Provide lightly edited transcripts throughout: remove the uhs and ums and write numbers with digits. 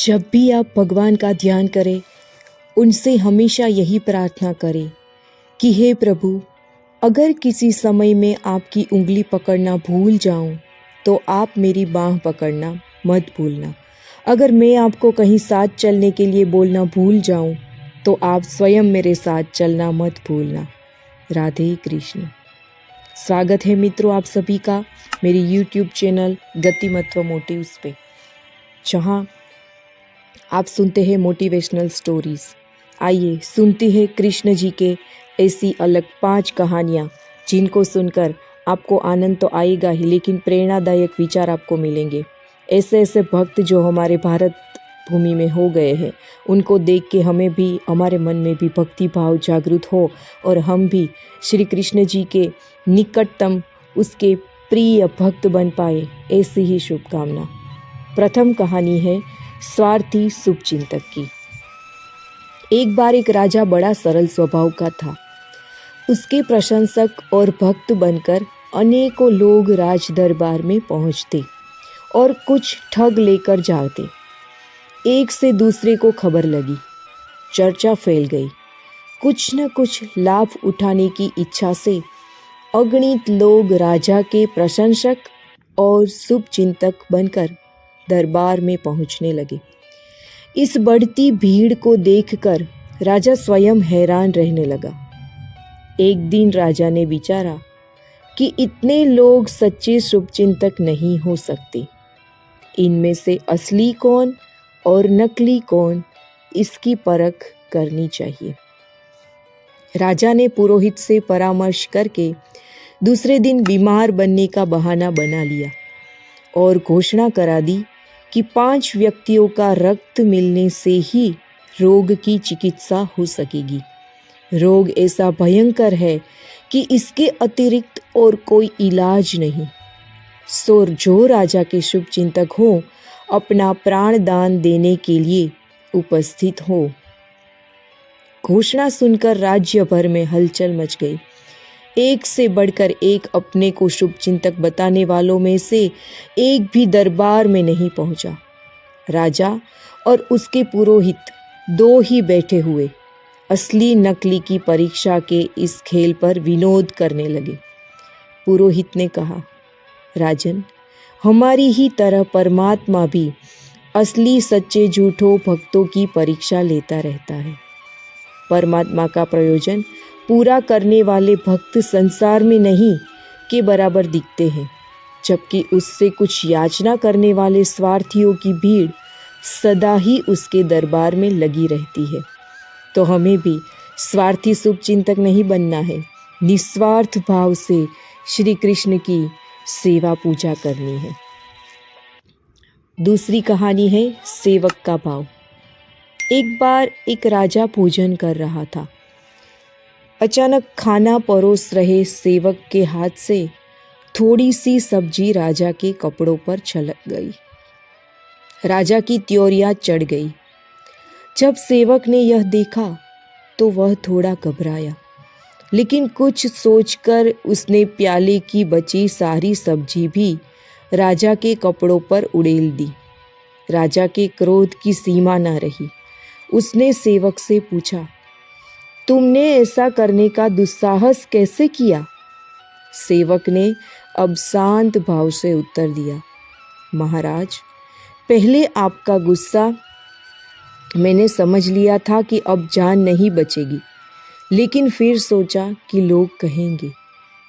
जब भी आप भगवान का ध्यान करें, उनसे हमेशा यही प्रार्थना करें कि हे प्रभु, अगर किसी समय में आपकी उंगली पकड़ना भूल जाऊं, तो आप मेरी बाँह पकड़ना मत भूलना। अगर मैं आपको कहीं साथ चलने के लिए बोलना भूल जाऊं, तो आप स्वयं मेरे साथ चलना मत भूलना। राधे कृष्ण। स्वागत है मित्रों आप सभी का मेरी यूट्यूब चैनल गतिमत्व मोटिव्स पे, जहाँ आप सुनते हैं मोटिवेशनल स्टोरीज। आइए सुनते हैं कृष्ण जी के ऐसी अलग 5 कहानियाँ, जिनको सुनकर आपको आनंद तो आएगा ही, लेकिन प्रेरणादायक विचार आपको मिलेंगे। ऐसे ऐसे भक्त जो हमारे भारत भूमि में हो गए हैं, उनको देख के हमें भी, हमारे मन में भी भक्ति भाव जागृत हो और हम भी श्री कृष्ण जी के निकटतम, उसके प्रिय भक्त बन पाए, ऐसी ही शुभकामना। प्रथम कहानी है स्वार्थी शुभचिंतक की। एक बार एक राजा बड़ा सरल स्वभाव का था। उसके प्रशंसक और भक्त बनकर अनेकों लोग राज दरबार में पहुंचते और कुछ ठग लेकर जाते। एक से दूसरे को खबर लगी, चर्चा फैल गई। कुछ न कुछ लाभ उठाने की इच्छा से अगणित लोग राजा के प्रशंसक और शुभचिंतक बनकर दरबार में पहुंचने लगे। इस बढ़ती भीड़ को देखकर राजा स्वयं हैरान रहने लगा। एक दिन राजा ने विचारा कि इतने लोग सच्चे शुभचिंतक नहीं हो सकते। इनमें से असली कौन और नकली कौन, इसकी परख करनी चाहिए। राजा ने पुरोहित से परामर्श करके दूसरे दिन बीमार बनने का बहाना बना लिया और घोषणा करा दी कि 5 व्यक्तियों का रक्त मिलने से ही रोग की चिकित्सा हो सकेगी। रोग ऐसा भयंकर है कि इसके अतिरिक्त और कोई इलाज नहीं। सो जो राजा के शुभचिंतक हो, अपना प्राण दान देने के लिए उपस्थित हो। घोषणा सुनकर राज्य भर में हलचल मच गई। एक से बढ़कर एक अपने को शुभचिंतक बताने वालों में से एक भी दरबार में नहीं पहुंचा। राजा और उसके पुरोहित 2 ही बैठे हुए असली नकली की परीक्षा के इस खेल पर विनोद करने लगे। पुरोहित ने कहा, राजन, हमारी ही तरह परमात्मा भी असली सच्चे झूठों भक्तों की परीक्षा लेता रहता है। परमात्मा का प्रयोजन पूरा करने वाले भक्त संसार में नहीं के बराबर दिखते हैं, जबकि उससे कुछ याचना करने वाले स्वार्थियों की भीड़ सदा ही उसके दरबार में लगी रहती है। तो हमें भी स्वार्थी शुभचिंतक नहीं बनना है, निस्वार्थ भाव से श्री कृष्ण की सेवा पूजा करनी है। दूसरी कहानी है सेवक का भाव। एक बार एक राजा भोजन कर रहा था। अचानक खाना परोस रहे सेवक के हाथ से थोड़ी सी सब्जी राजा के कपड़ों पर छलक गई। राजा की त्योरियां चढ़ गई। जब सेवक ने यह देखा तो वह थोड़ा घबराया, लेकिन कुछ सोचकर उसने प्याले की बची सारी सब्जी भी राजा के कपड़ों पर उड़ेल दी। राजा के क्रोध की सीमा न रही। उसने सेवक से पूछा, तुमने ऐसा करने का दुस्साहस कैसे किया? सेवक ने अब शांत भाव से उत्तर दिया, महाराज, पहले आपका गुस्सा मैंने समझ लिया था कि अब जान नहीं बचेगी, लेकिन फिर सोचा कि लोग कहेंगे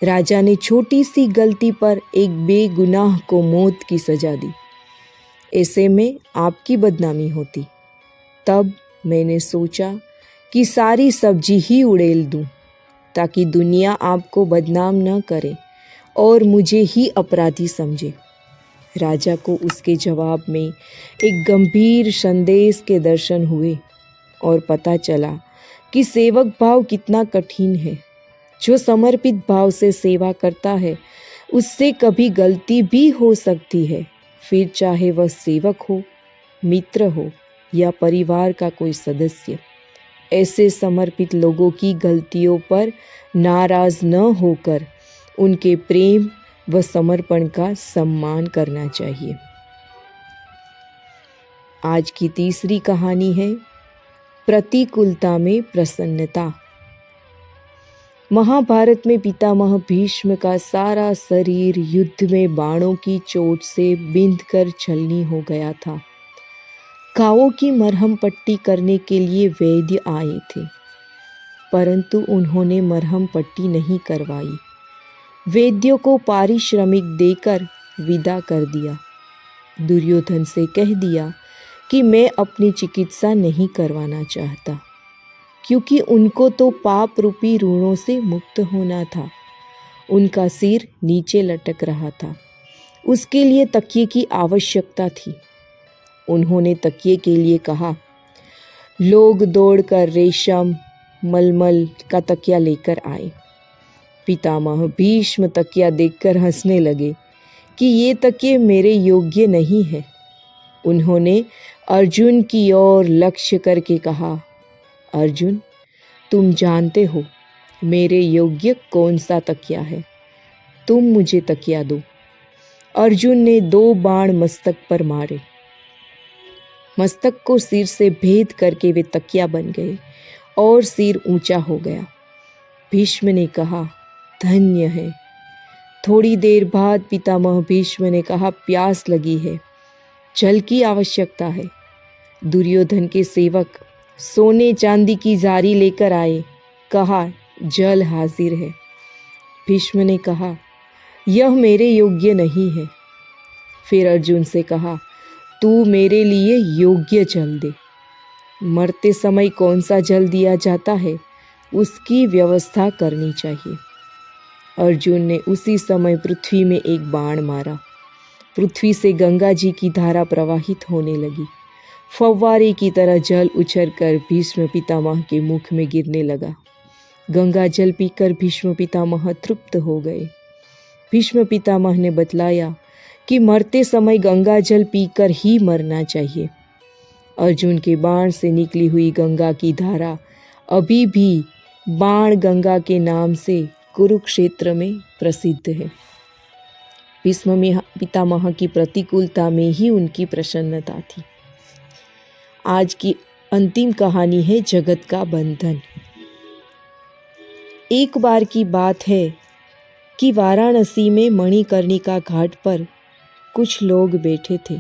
राजा ने छोटी सी गलती पर एक बेगुनाह को मौत की सजा दी। ऐसे में आपकी बदनामी होती। तब मैंने सोचा कि सारी सब्जी ही उड़ेल दूं, ताकि दुनिया आपको बदनाम न करे और मुझे ही अपराधी समझे। राजा को उसके जवाब में एक गंभीर संदेश के दर्शन हुए और पता चला कि सेवक भाव कितना कठिन है। जो समर्पित भाव से सेवा करता है, उससे कभी गलती भी हो सकती है, फिर चाहे वह सेवक हो, मित्र हो या परिवार का कोई सदस्य। ऐसे समर्पित लोगों की गलतियों पर नाराज न होकर उनके प्रेम व समर्पण का सम्मान करना चाहिए। आज की तीसरी कहानी है प्रतिकूलता में प्रसन्नता। महाभारत में पितामह भीष्म का सारा शरीर युद्ध में बाणों की चोट से बिंधकर छलनी हो गया था। घावों की मरहम पट्टी करने के लिए वैद्य आए थे, परंतु उन्होंने मरहम पट्टी नहीं करवाई। वैद्यों को पारिश्रमिक देकर विदा कर दिया। दुर्योधन से कह दिया कि मैं अपनी चिकित्सा नहीं करवाना चाहता, क्योंकि उनको तो पाप रूपी ऋणों से मुक्त होना था। उनका सिर नीचे लटक रहा था, उसके लिए तकिए की आवश्यकता थी। उन्होंने तकिए के लिए कहा। लोग दौड़कर रेशम मलमल का तकिया लेकर आए। पितामह भीष्म तकिया देखकर हंसने लगे कि ये तकिए मेरे योग्य नहीं है। उन्होंने अर्जुन की ओर लक्ष्य करके कहा, अर्जुन, तुम जानते हो मेरे योग्य कौन सा तकिया है, तुम मुझे तकिया दो। अर्जुन ने 2 बाण मस्तक पर मारे। मस्तक को सिर से भेद करके वे तकिया बन गए और सिर ऊंचा हो गया। भीष्म ने कहा, धन्य है। थोड़ी देर बाद पितामह भीष्म ने कहा, प्यास लगी है, जल की आवश्यकता है। दुर्योधन के सेवक सोने चांदी की जारी लेकर आए। कहा, जल हाजिर है। भीष्म ने कहा, यह मेरे योग्य नहीं है। फिर अर्जुन से कहा, तू मेरे लिए योग्य जल दे। मरते समय कौन सा जल दिया जाता है, उसकी व्यवस्था करनी चाहिए। अर्जुन ने उसी समय पृथ्वी में एक बाण मारा। पृथ्वी से गंगा जी की धारा प्रवाहित होने लगी। फव्वारे की तरह जल उछलकर भीष्म पितामह के मुख में गिरने लगा। गंगा जल पीकर भीष्म पितामह तृप्त हो गए। भीष्म पितामह ने बतलाया कि मरते समय गंगा जल पीकर ही मरना चाहिए। अर्जुन के बाण से निकली हुई गंगा की धारा अभी भी बाण गंगा के नाम से कुरुक्षेत्र में प्रसिद्ध है। भीष्म पितामह की प्रतिकूलता में ही उनकी प्रसन्नता थी। आज की अंतिम कहानी है जगत का बंधन। एक बार की बात है कि वाराणसी में मणिकर्णिका घाट पर कुछ लोग बैठे थे।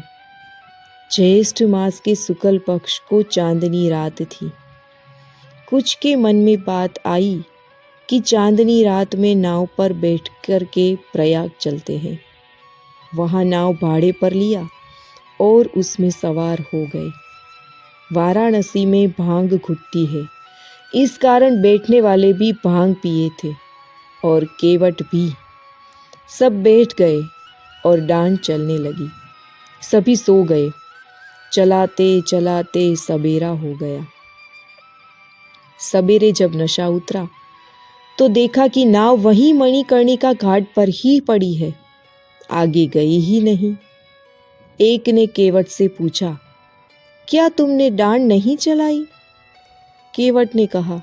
ज्येष्ठ मास के शुक्ल पक्ष को चांदनी रात थी। कुछ के मन में बात आई कि चांदनी रात में नाव पर बैठकर के प्रयाग चलते हैं। वहाँ नाव भाड़े पर लिया और उसमें सवार हो गए। वाराणसी में भांग घुटती है, इस कारण बैठने वाले भी भांग पिए थे और केवट भी। सब बैठ गए और डांड चलने लगी। सभी सो गए। चलाते चलाते सबेरा हो गया। सवेरे जब नशा उतरा तो देखा कि नाव वहीं मणिकर्णिका घाट पर ही पड़ी है, आगे गई ही नहीं। एक ने केवट से पूछा, क्या तुमने डांड नहीं चलाई? केवट ने कहा,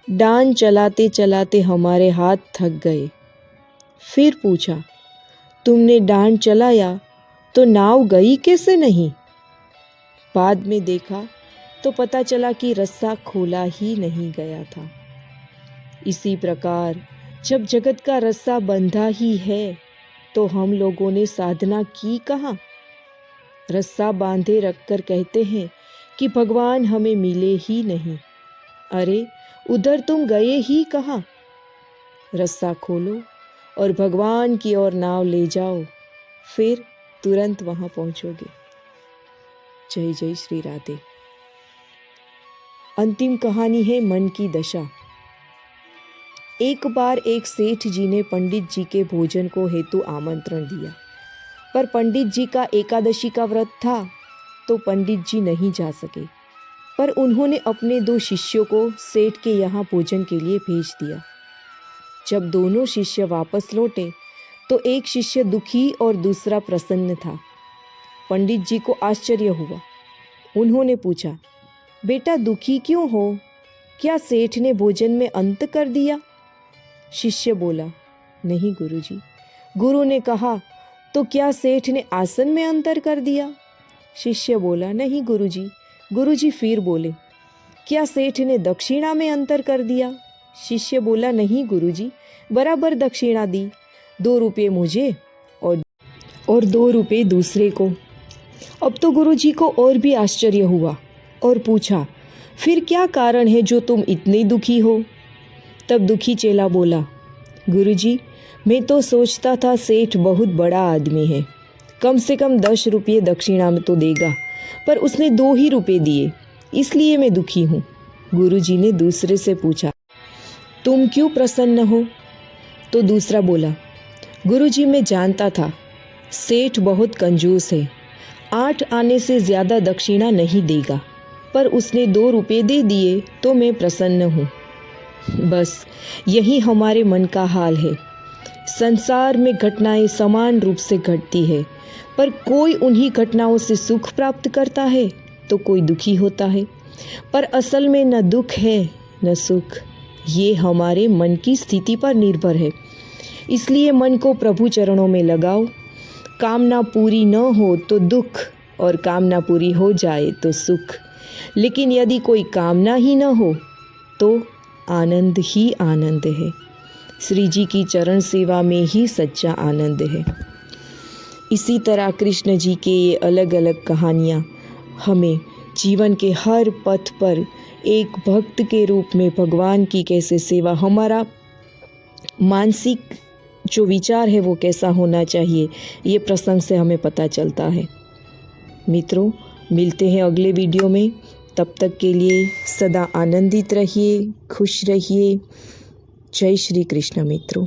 डांड चलाते चलाते हमारे हाथ थक गए। फिर पूछा, तुमने डांड चलाया तो नाव गई कैसे नहीं? बाद में देखा तो पता चला कि रस्सा खोला ही नहीं गया था। इसी प्रकार जब जगत का रस्सा बंधा ही है तो हम लोगों ने साधना की कहाँ? रस्सा बांधे रखकर कहते हैं कि भगवान हमें मिले ही नहीं। अरे उधर तुम गए ही कहाँ? रस्सा खोलो और भगवान की ओर नाव ले जाओ, फिर तुरंत वहां पहुंचोगे। जय जय श्री राधे। अंतिम कहानी है मन की दशा। एक बार एक सेठ जी ने पंडित जी के भोजन को हेतु आमंत्रण दिया, पर पंडित जी का एकादशी का व्रत था तो पंडित जी नहीं जा सके। पर उन्होंने अपने 2 शिष्यों को सेठ के यहाँ भोजन के लिए भेज दिया। जब दोनों शिष्य वापस लौटे तो एक शिष्य दुखी और दूसरा प्रसन्न था। पंडित जी को आश्चर्य हुआ। उन्होंने पूछा, बेटा दुखी क्यों हो? क्या सेठ ने भोजन में अंत कर दिया? शिष्य बोला, नहीं गुरुजी। गुरु ने कहा, तो क्या सेठ ने आसन में अंतर कर दिया? शिष्य बोला, नहीं गुरुजी। गुरुजी फिर बोले, क्या सेठ ने दक्षिणा में अंतर कर दिया? शिष्य बोला, नहीं गुरुजी, बराबर दक्षिणा दी, 2 रुपये मुझे और 2 रुपये दूसरे को। अब तो गुरुजी को और भी आश्चर्य हुआ और पूछा, फिर क्या कारण है जो तुम इतने दुखी हो? तब दुखी चेला बोला, गुरुजी, मैं तो सोचता था सेठ बहुत बड़ा आदमी है, कम से कम 10 रुपये दक्षिणा में तो देगा, पर उसने 2 ही रुपये दिए, इसलिए मैं दुखी हूँ। गुरुजी ने दूसरे से पूछा, तुम क्यों प्रसन्न हो? तो दूसरा बोला, गुरुजी, मैं जानता था सेठ बहुत कंजूस है, 8 आने से ज़्यादा दक्षिणा नहीं देगा, पर उसने 2 रुपये दे दिए तो मैं प्रसन्न हूँ। बस यही हमारे मन का हाल है। संसार में घटनाएं समान रूप से घटती है, पर कोई उन्हीं घटनाओं से सुख प्राप्त करता है तो कोई दुखी होता है। पर असल में न दुख है न सुख, ये हमारे मन की स्थिति पर निर्भर है। इसलिए मन को प्रभु चरणों में लगाओ। कामना पूरी न हो तो दुख, और कामना पूरी हो जाए तो सुख। लेकिन यदि कोई कामना ही न हो तो आनंद ही आनंद है। श्री जी की चरण सेवा में ही सच्चा आनंद है। इसी तरह कृष्ण जी के ये अलग अलग कहानियाँ हमें जीवन के हर पथ पर एक भक्त के रूप में भगवान की कैसे सेवा, हमारा मानसिक जो विचार है वो कैसा होना चाहिए, ये प्रसंग से हमें पता चलता है। मित्रों, मिलते हैं अगले वीडियो में। तब तक के लिए सदा आनंदित रहिए, खुश रहिए। जय श्री कृष्ण मित्रों।